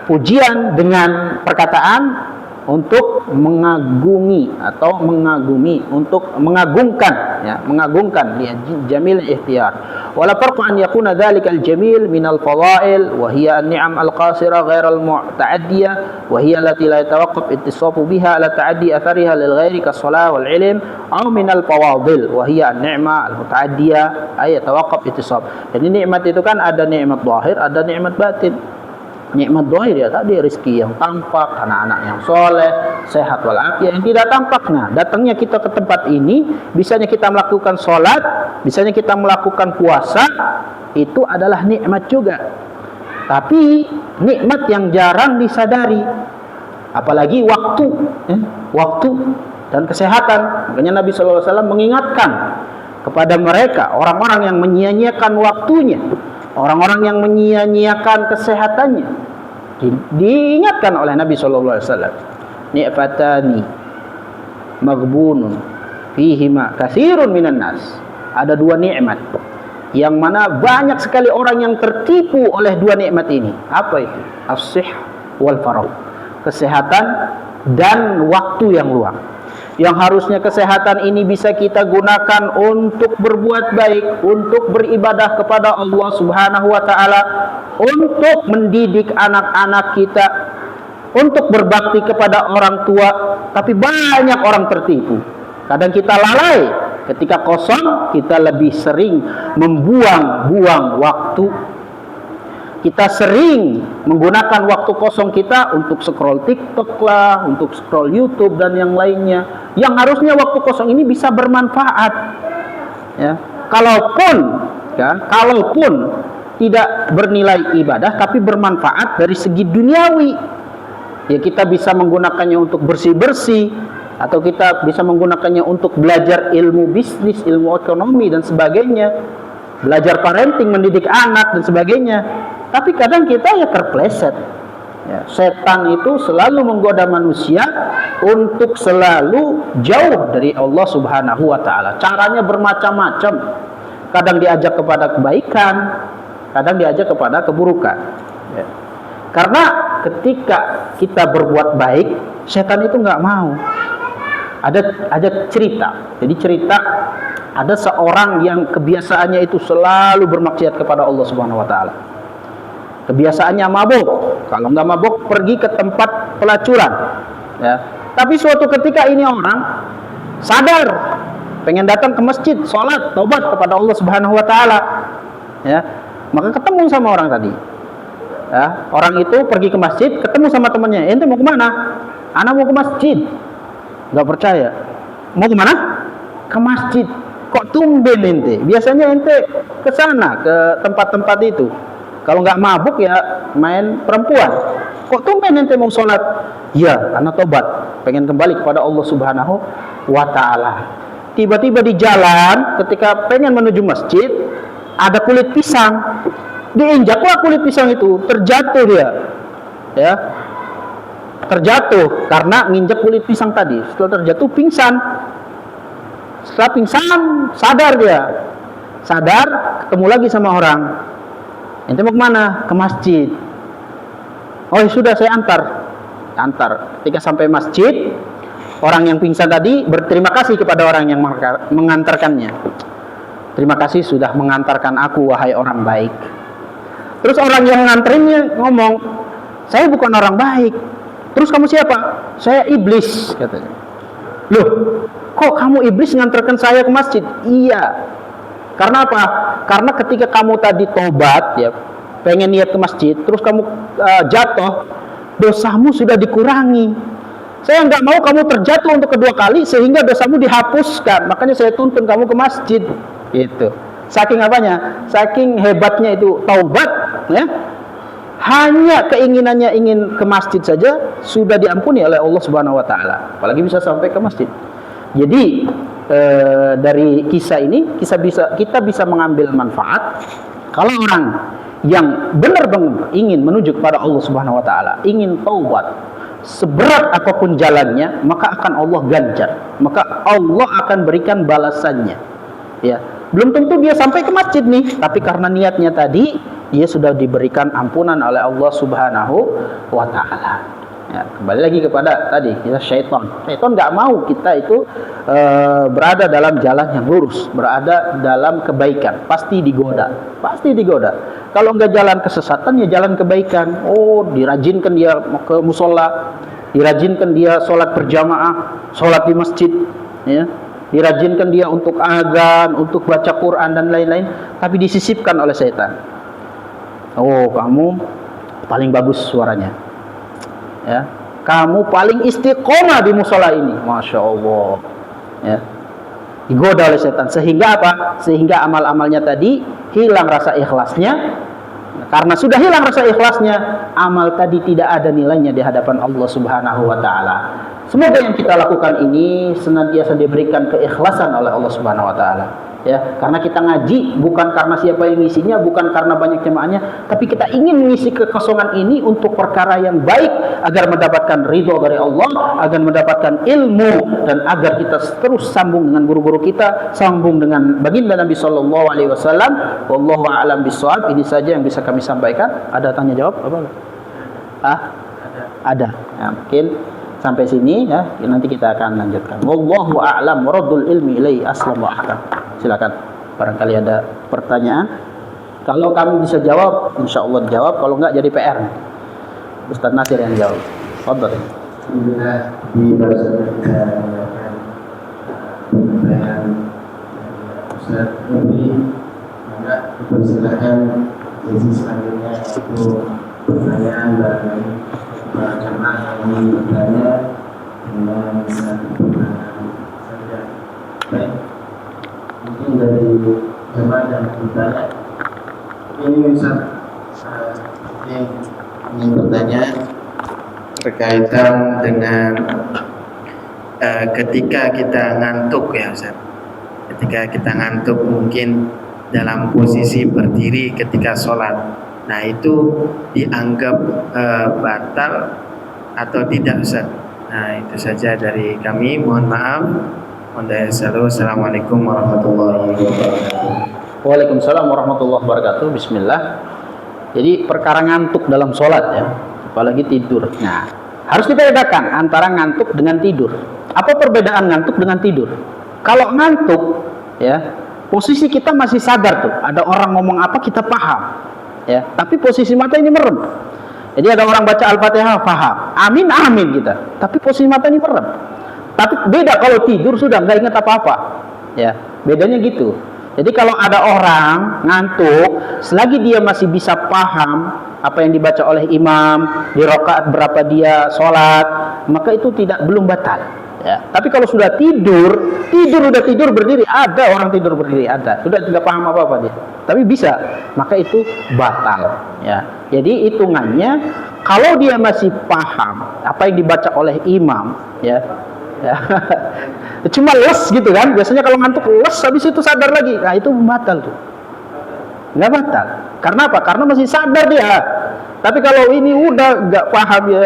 pujian dengan perkataan untuk mengagumi atau mengagumi, untuk mengagungkan, ya, mengagungkan li jamil ikhtiyar. Wala farqa an yakuna dzalika al-jamil min al-fadail wa hiya an-ni'am al-qasira ghair al-muta'addiyah wa hiya allati la yatawaqqaf ittisafu biha ala ta'addi athariha lil ghairi kas-shalah wal 'ilm aw min al-fawadil wa hiya an-ni'ma al-muta'addiyah ay yatawaqqaf ittisaf. Jadi nikmat itu kan ada nikmat zahir, ada nikmat batin. Nikmat zahir ya tadi rezeki yang tampak, anak-anak yang soleh, sehat walafiat. Yang tidak tampak, nah datangnya kita ke tempat ini, bisanya kita melakukan sholat, bisanya kita melakukan puasa, itu adalah nikmat juga. Tapi nikmat yang jarang disadari, apalagi waktu, waktu dan kesehatan. Makanya Nabi SAW mengingatkan kepada mereka, orang-orang yang menyia-nyiakan waktunya, orang-orang yang menyia-nyiakan kesehatannya, diingatkan oleh Nabi SAW, ni'fatani maghbunun fihima katsirun minan nas. Ada dua nikmat yang mana banyak sekali orang yang tertipu oleh dua nikmat ini. Apa itu? As-sihh wal faragh, kesehatan dan waktu yang luang. Yang harusnya kesehatan ini bisa kita gunakan untuk berbuat baik, untuk beribadah kepada Allah Subhanahu wa taala, untuk mendidik anak-anak kita, untuk berbakti kepada orang tua. Tapi banyak orang tertipu. Kadang kita lalai, ketika kosong kita lebih sering membuang-buang waktu. Kita sering menggunakan waktu kosong kita untuk scroll TikTok lah, untuk scroll YouTube dan yang lainnya. Yang harusnya waktu kosong ini bisa bermanfaat. Ya, kalaupun tidak bernilai ibadah, tapi bermanfaat dari segi duniawi. Ya, kita bisa menggunakannya untuk bersih-bersih, atau kita bisa menggunakannya untuk belajar ilmu bisnis, ilmu ekonomi dan sebagainya, belajar parenting, mendidik anak dan sebagainya. Tapi kadang kita ya terpleset. Ya, setan itu selalu menggoda manusia untuk selalu jauh dari Allah Subhanahu wa taala. Caranya bermacam-macam. Kadang diajak kepada kebaikan, kadang diajak kepada keburukan. Ya. Karena ketika kita berbuat baik, setan itu nggak mau. Ada cerita. Jadi cerita ada seorang yang kebiasaannya itu selalu bermaksiat kepada Allah Subhanahu wa taala. Kebiasaannya mabuk. Kalau nggak mabuk pergi ke tempat pelacuran. Ya. Tapi suatu ketika ini orang sadar, pengen datang ke masjid, sholat, taubat kepada Allah Subhanahu wa taala. Ya. Maka ketemu sama orang tadi. Ya. Orang itu pergi ke masjid, ketemu sama temannya. Ente mau kemana? Anak mau ke masjid. Nggak percaya. Mau kemana? Ke masjid. Kok tumben ente? Biasanya ente ke sana, ke tempat-tempat itu. Kalau nggak mabuk ya main perempuan. Kok tumben ente mau sholat? Ya, karena tobat, pengen kembali kepada Allah Subhanahu wa taala. Tiba-tiba di jalan ketika pengen menuju masjid, ada kulit pisang. Diinjaklah kulit pisang itu, terjatuh dia. Ya. Terjatuh karena nginjek kulit pisang tadi. Setelah terjatuh pingsan. Setelah pingsan sadar dia. Sadar, ketemu lagi sama orang. Ente mau kemana? Ke masjid. Oh sudah, saya antar. Ketika sampai masjid, orang yang pingsan tadi berterima kasih kepada orang yang mengantarkannya. Terima kasih sudah mengantarkan aku, wahai orang baik. Terus orang yang nganterinnya ngomong, saya bukan orang baik. Terus kamu siapa? Saya iblis, katanya. Loh, kok kamu iblis ngantarkan saya ke masjid? Iya. Karena apa? Karena ketika kamu tadi tobat, ya, pengen niat ke masjid, terus kamu jatuh, dosamu sudah dikurangi. Saya nggak mau kamu terjatuh untuk kedua kali sehingga dosamu dihapuskan. Makanya saya tuntun kamu ke masjid. Gitu. Saking apanya? Saking hebatnya itu taubat, ya. Hanya keinginannya ingin ke masjid saja sudah diampuni oleh Allah Subhanahu wa taala. Apalagi bisa sampai ke masjid. Jadi dari kisah ini kita bisa mengambil manfaat kalau orang yang benar-benar ingin menuju kepada Allah Subhanahu wa taala, ingin taubat, seberat apapun jalannya, maka akan Allah ganjar, maka Allah akan berikan balasannya. Ya, belum tentu dia sampai ke masjid nih, tapi karena niatnya tadi, dia sudah diberikan ampunan oleh Allah Subhanahu wa taala. Ya, kembali lagi kepada tadi, kita syaitan nggak mau kita itu berada dalam jalan yang lurus, berada dalam kebaikan, pasti digoda. Kalau nggak jalan kesesatan, ya jalan kebaikan. Oh, dirajinkan dia ke musola, dirajinkan dia sholat berjamaah, sholat di masjid, ya, dirajinkan dia untuk azan, untuk baca Quran dan lain-lain, tapi disisipkan oleh setan. Oh, kamu paling bagus suaranya, ya, kamu paling istiqomah di musola ini, masya Allah, ya, digoda oleh setan sehingga apa? Sehingga amal-amalnya tadi hilang rasa ikhlasnya. Karena sudah hilang rasa ikhlasnya, amal tadi tidak ada nilainya di hadapan Allah Subhanahu wa taala. Semoga yang kita lakukan ini senantiasa diberikan keikhlasan oleh Allah Subhanahu wa taala. Ya, karena kita ngaji bukan karena siapa yang ngisinya, bukan karena banyak jemaahnya, tapi kita ingin mengisi kekosongan ini untuk perkara yang baik agar mendapatkan ridho dari Allah, agar mendapatkan ilmu, dan agar kita terus sambung dengan guru-guru kita, sambung dengan baginda Nabi sallallahu alaihi wasallam. Wallahu a'lam bishawab. Ini saja yang bisa kami sampaikan. Ada tanya jawab apa? Ada. Ya, mungkin sampai sini, ya, nanti kita akan lanjutkan. Wallahu a'lam waradul ilmi ilaihi aslam wa ahkam. Silakan, barangkali ada pertanyaan. Kalau kami bisa jawab, insya Allah dijawab. Kalau enggak, jadi PR. Ustaz Nasir yang jawab. Fadhal. Alhamdulillah, di bahasa kita pertanyaan Ustaz Nabi, maka dipersilakan sesi selanjutnya itu pertanyaan dari para jemaah yang ingin bertanya dengan satu pertanyaan saja. Baik, mungkin dari jemaah yang bertanya ini Ustaz, yang ingin bertanya berkaitan dengan ketika kita ngantuk, ya Ustaz. Ketika kita ngantuk mungkin dalam posisi berdiri ketika sholat, nah itu dianggap batal atau tidak Ustaz? Nah itu saja dari kami, mohon maaf. Assalamualaikum warahmatullahi wabarakatuh. Waalaikumsalam warahmatullahi wabarakatuh. Bismillah. Jadi perkara ngantuk dalam sholat, ya, apalagi tidur. Nah, harus dibedakan antara ngantuk dengan tidur. Apa perbedaan ngantuk dengan tidur? Kalau ngantuk, ya, posisi kita masih sadar tuh. Ada orang ngomong apa kita paham, ya. Tapi posisi mata ini merem. Jadi ada orang baca Al-Fatihah paham, amin amin kita. Tapi posisi mata ini merem. Tapi beda kalau tidur sudah nggak ingat apa-apa, ya. Bedanya gitu. Jadi kalau ada orang ngantuk, selagi dia masih bisa paham apa yang dibaca oleh imam, di rakaat berapa dia sholat, maka itu belum batal. Ya. Tapi kalau sudah udah tidur berdiri, ada orang tidur berdiri, sudah tidak paham apa-apa dia, tapi bisa, maka itu batal. Ya. Jadi hitungannya kalau dia masih paham apa yang dibaca oleh imam, ya. Cuma les gitu kan, biasanya kalau ngantuk les, habis itu sadar lagi, nah itu batal tuh, nggak batal. Karena apa? Karena masih sadar dia. Tapi kalau ini udah nggak paham, ya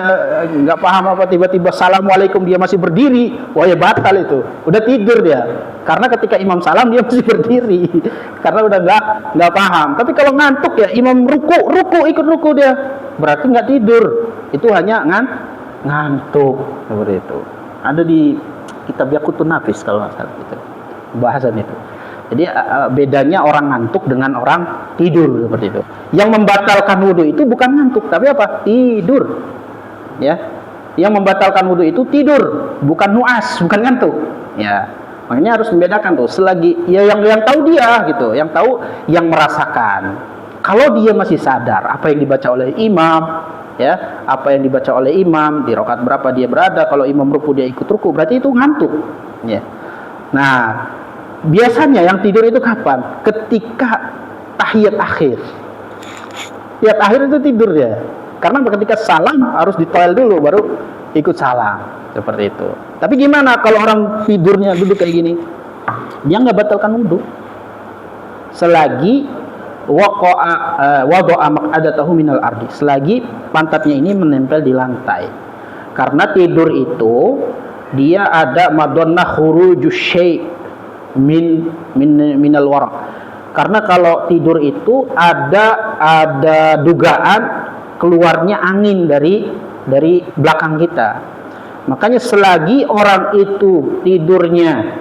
nggak paham apa, tiba-tiba assalamualaikum dia masih berdiri, wah ya batal itu, udah tidur dia. Karena ketika imam salam dia masih berdiri, karena udah nggak paham. Tapi kalau ngantuk, ya imam ruku ikut ruku dia, berarti nggak tidur, itu hanya ngantuk seperti itu. Ada di kitab Yaqutun Nafis kalau nggak salah itu bahasan itu. Jadi bedanya orang ngantuk dengan orang tidur seperti itu. Yang membatalkan wudhu itu bukan ngantuk, tapi apa? Tidur. Ya. Yang membatalkan wudhu itu tidur, bukan nuas, bukan ngantuk. Ya. Makanya harus membedakan tuh. Selagi ya yang tahu dia gitu, yang tahu yang merasakan. Kalau dia masih sadar apa yang dibaca oleh imam, ya, apa yang dibaca oleh imam di rakaat berapa dia berada, kalau imam ruku dia ikut ruku, berarti itu ngantuk. Ya. Nah, biasanya yang tidur itu kapan? Ketika tahiyat akhir. Tahiyat akhir itu tidur ya. Karena ketika salam harus ditoel dulu baru ikut salam. Seperti itu. Tapi gimana kalau orang tidurnya duduk kayak gini? Dia nggak batalkan wudhu. Selagi wada'a maq'adatahu minal ardi. Selagi pantatnya ini menempel di lantai. Karena tidur itu dia ada madonna khurujus syai' minal warak. Karena kalau tidur itu ada dugaan keluarnya angin dari belakang kita. Makanya selagi orang itu tidurnya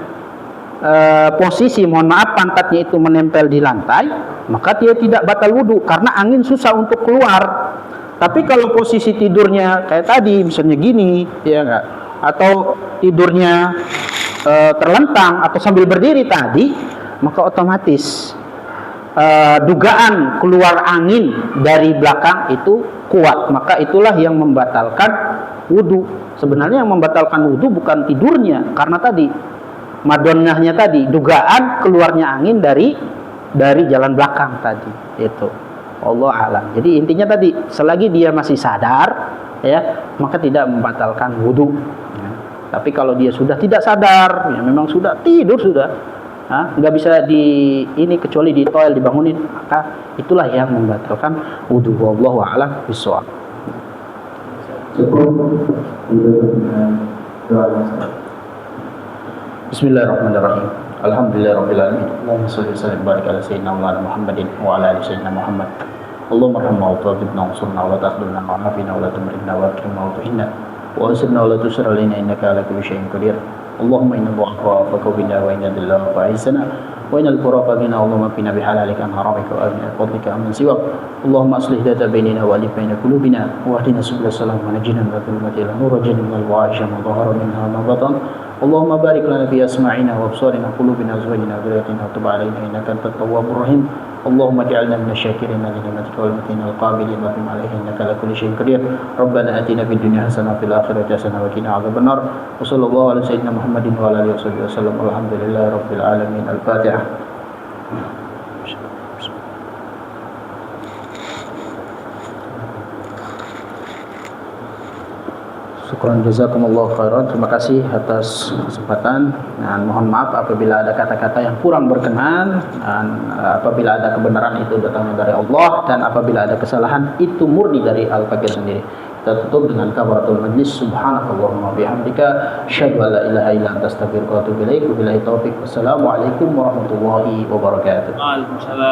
posisi pantatnya itu menempel di lantai, maka dia tidak batal wudhu karena angin susah untuk keluar. Tapi kalau posisi tidurnya kayak tadi misalnya gini, ya enggak, atau tidurnya terlentang atau sambil berdiri tadi, maka otomatis dugaan keluar angin dari belakang itu kuat, maka itulah yang membatalkan wudhu. Sebenarnya yang membatalkan wudhu bukan tidurnya, karena tadi madonnahnya tadi, dugaan keluarnya angin dari jalan belakang tadi. Itu Allah alam. Jadi intinya tadi, selagi dia masih sadar, ya, maka tidak membatalkan wudhu. Ya. Tapi kalau dia sudah tidak sadar, ya, memang sudah tidur sudah, nggak bisa kecuali di toilet dibangunin, maka itulah yang membatalkan wudhu. Wallahu a'lam bishawab. Cukup dengan doa. Bismillahirrahmanirrahim. Alhamdulillahirabbil alamin. Allahumma shalli wa sallim barik ala sayyidina Muhammadin wa ala ali sayyidina Muhammad. Allahumma arhamna wa tawfidna wa ansurna wa la tahdurna wa afina wa la tumrinna wa akrimna wa tuhinna wa ansirna wa la tusir alaina innaka ala kulli syai'in qadir. Allahumma inna du'afa fa qawbina wa inna lillahi fa aizana wa inna al-furaqa bina Allahumma qina bihalalika an haramika wa aghnina fadlika amman siwak. Allahumma aslih data bainina wa alif baina qulubina wa ahdina subul salam wa najina min dhulumati al-nur wa jannibna al-wa'isha ma dhahara minha wa ma batan. Allahumma barik lana fi asma'ina wa absarina qulubina azwajina dhurriyyatina wa tub 'alaina innaka antat tawwabur rahim. Allahumma ij'alna minasy-syakirin li ni'matika wal mu'minin al-qabilin wa bima 'alaihi innaka ala kulli syai'in qadir. Rabbana atina fid dunya hasanah wa fil akhirati hasanah wa qina 'adzabannar. Wa sallallahu ala sayyidina Muhammadin wa ala alihi wasallam. Alhamdulillahi rabbil alamin. Al-Fatihah. Syukran jazakumullah khairan. Terima kasih atas kesempatan, dan mohon maaf apabila ada kata-kata yang kurang berkenan, dan apabila ada kebenaran itu datangnya dari Allah, dan apabila ada kesalahan itu murni dari Al-Fakir sendiri. Kita tutup dengan kafaratul majlis. Subhanakallahumma bihamdika asyhadu an la ilaha illa anta astaghfiruka wa atubu ilaik. Wabillahi taufik. Wassalamualaikum warahmatullahi wabarakatuh. Waalaikumsalam.